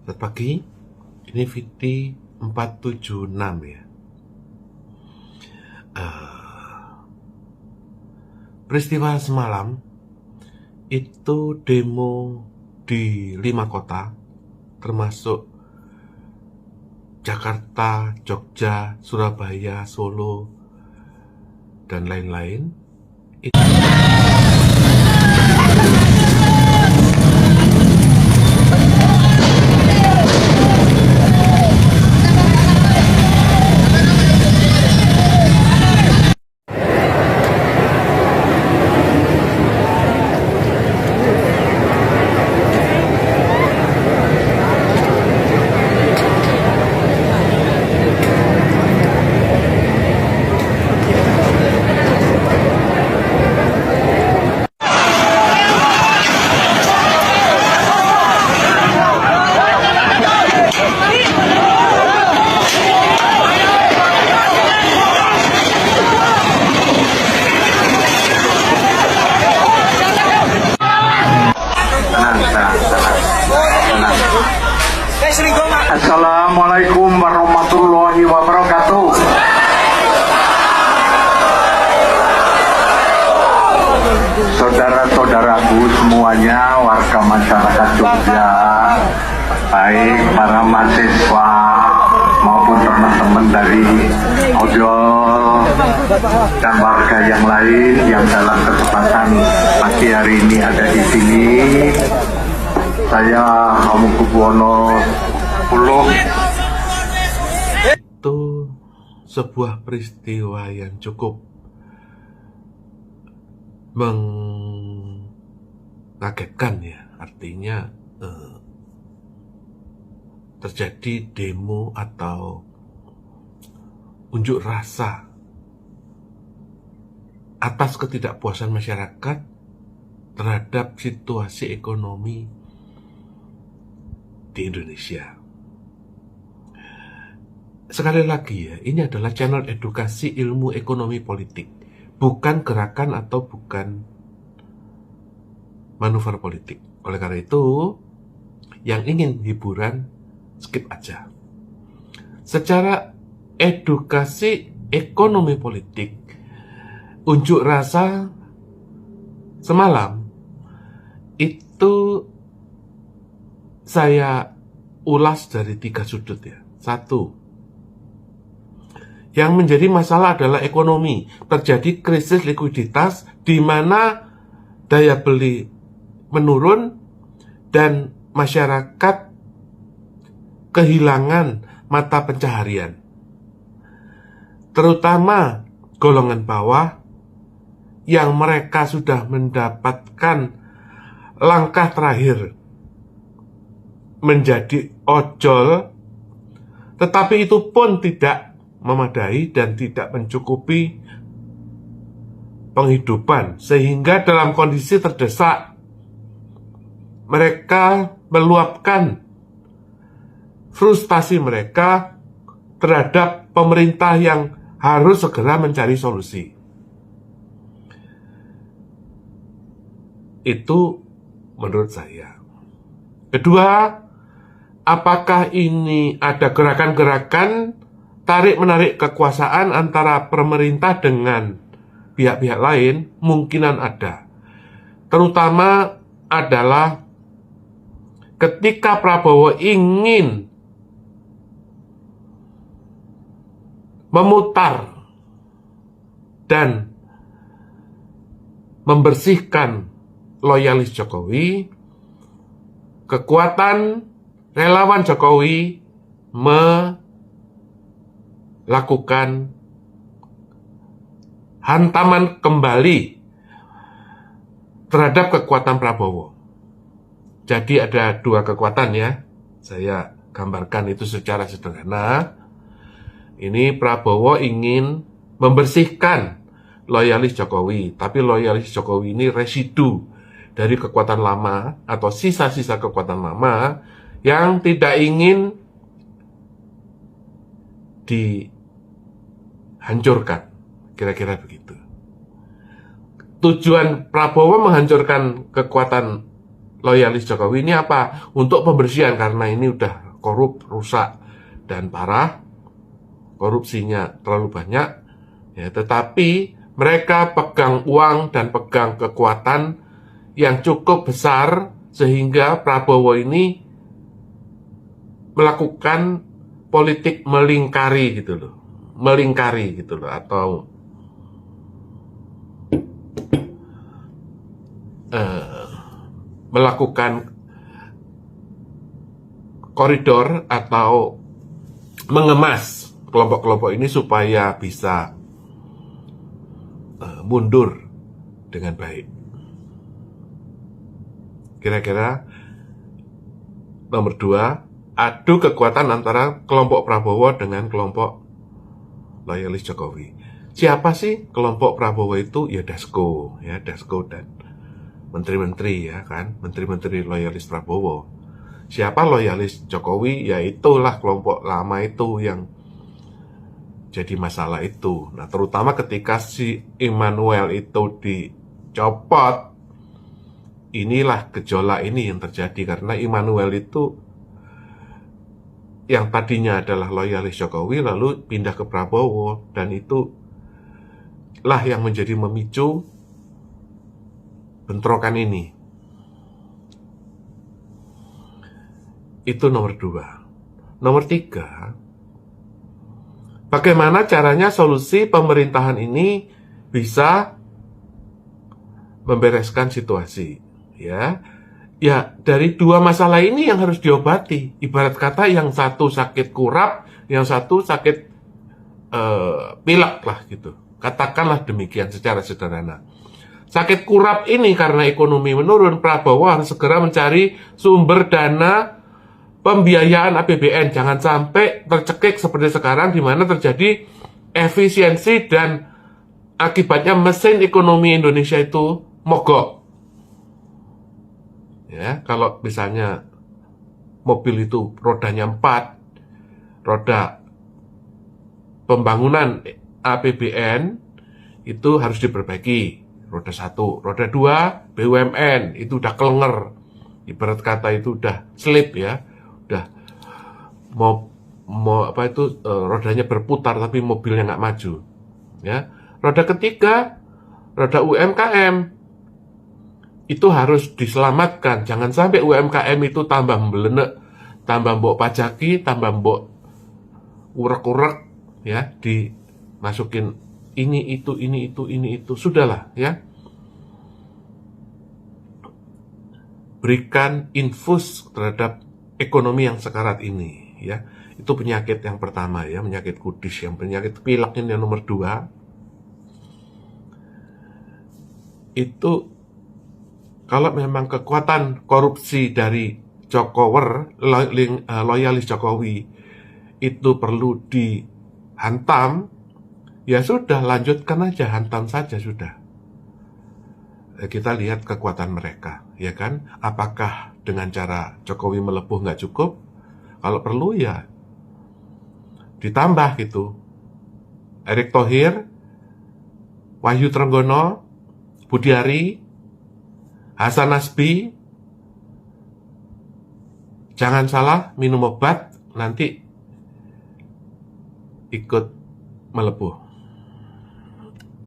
Selamat pagi, ini Viti 476 ya. Peristiwa semalam itu demo di 5 kota, termasuk Jakarta, Jogja, Surabaya, Solo, dan lain-lain. Assalamualaikum warahmatullahi wabarakatuh. Saudara-saudaraku semuanya, warga masyarakat Jogja, baik para mahasiswa maupun teman-teman dari ojol dan warga yang lain yang dalam kesempatan pagi hari ini ada di sini. Saya Hamengkubuwono Itu sebuah peristiwa yang cukup mengagetkan ya. Artinya terjadi demo atau unjuk rasa atas ketidakpuasan masyarakat terhadap situasi ekonomi di Indonesia. Sekali lagi ya, ini adalah channel edukasi ilmu ekonomi politik, bukan gerakan atau bukan manuver politik. Oleh karena itu, yang ingin hiburan, skip aja. Secara edukasi ekonomi politik, unjuk rasa semalam itu saya ulas dari 3 sudut ya. 1, yang menjadi masalah adalah ekonomi. Terjadi krisis likuiditas di mana daya beli menurun dan masyarakat kehilangan mata pencaharian. Terutama golongan bawah yang mereka sudah mendapatkan langkah terakhir menjadi ojol, tetapi itu pun tidak memadai dan tidak mencukupi penghidupan, sehingga dalam kondisi terdesak mereka meluapkan frustasi mereka terhadap pemerintah yang harus segera mencari solusi. Itu menurut saya. Kedua, apakah ini ada gerakan-gerakan tarik-menarik kekuasaan antara pemerintah dengan pihak-pihak lain? Mungkinan ada. Terutama adalah ketika Prabowo ingin memutar dan membersihkan loyalis Jokowi, kekuatan relawan Jokowi melakukan hantaman kembali terhadap kekuatan Prabowo. Jadi ada 2 kekuatan ya. Saya gambarkan itu secara sederhana. Ini Prabowo ingin membersihkan loyalis Jokowi, tapi loyalis Jokowi ini residu dari kekuatan lama atau sisa-sisa kekuatan lama yang tidak ingin dihancurkan, kira-kira begitu. Tujuan Prabowo menghancurkan kekuatan loyalis Jokowi ini apa? Untuk pembersihan, karena ini udah korup, rusak, dan parah. Korupsinya terlalu banyak. Ya, tetapi mereka pegang uang dan pegang kekuatan yang cukup besar sehingga Prabowo ini melakukan politik melingkari gitu loh. Melingkari gitu loh, atau melakukan koridor atau mengemas kelompok-kelompok ini supaya bisa mundur dengan baik. Kira-kira nomor 2, adu kekuatan antara kelompok Prabowo dengan kelompok loyalis Jokowi. Siapa sih kelompok Prabowo itu? Ya Dasko dan menteri-menteri, ya kan, menteri-menteri loyalis Prabowo. Siapa loyalis Jokowi? Ya itulah kelompok lama itu yang jadi masalah itu. Nah, terutama ketika si Immanuel itu dicopot, inilah gejolak ini yang terjadi, karena Immanuel itu yang tadinya adalah loyalis Jokowi lalu pindah ke Prabowo, dan itulah yang menjadi memicu bentrokan ini. Itu nomor 2. Nomor 3, bagaimana caranya solusi pemerintahan ini bisa membereskan situasi, ya. Ya, dari 2 masalah ini yang harus diobati. Ibarat kata yang satu sakit kurap, yang satu sakit pilek lah gitu. Katakanlah demikian secara sederhana. Sakit kurap ini karena ekonomi menurun, Prabowo harus segera mencari sumber dana pembiayaan APBN. Jangan sampai tercekik seperti sekarang di mana terjadi efisiensi dan akibatnya mesin ekonomi Indonesia itu mogok. Ya, kalau misalnya mobil itu rodanya 4, roda pembangunan APBN itu harus diperbaiki. Roda 1, roda 2 BUMN itu udah kelenger. Ibarat kata itu udah slip, ya. Udah mau rodanya berputar tapi mobilnya nggak maju. Ya. Roda ketiga, roda UMKM itu harus diselamatkan. Jangan sampai UMKM itu tambah mbelenek, tambah mbok pajaki, tambah mbok urek-urek, ya, dimasukin ini itu. Sudahlah, ya. Berikan infus terhadap ekonomi yang sekarat ini, ya. Itu penyakit yang pertama, ya, penyakit kudis. Yang penyakit pilek yang nomor 2 itu, kalau memang kekuatan korupsi dari Jokower, loyalis Jokowi itu perlu dihantam, ya sudah, lanjutkan aja, hantam saja sudah. Kita lihat kekuatan mereka, ya kan? Apakah dengan cara Jokowi melepuh nggak cukup? Kalau perlu ya ditambah gitu. Erick Thohir, Wahyu Trenggono, Budiari, Hasan Nasbi, jangan salah minum obat, nanti ikut melepuh.